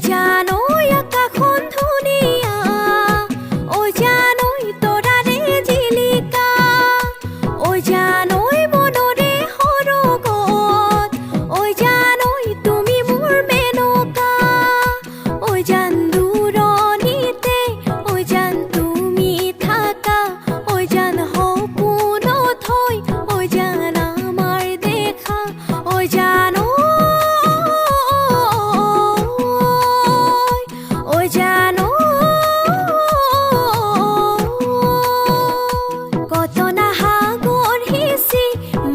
জানোই আকাখন ধুনিয়া, ওই জানোই তোরারে জিলিকা, ওই জানোই মনরে হরগত, ওই জানোই তুমি মোর মেনকা, ওই জান দূরনিতে, ওই জান তুমি থাকা, ওই জান হপুন থই, ওই জান আমার দেখা, ওই জানো ওই জানো কত না হাগর হিসি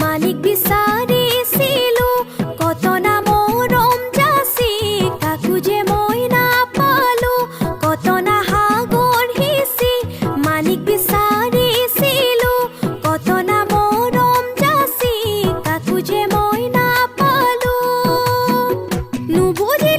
মানিক বিচাৰিছিলো, কত না মৰম যাচি কাকো যে মই নাপালো, কত না হাগৰ হিচি মানিক বিচাৰিছিলো, কত না মৰম যাচি কাকো যে মই নাপালো। নুবুজি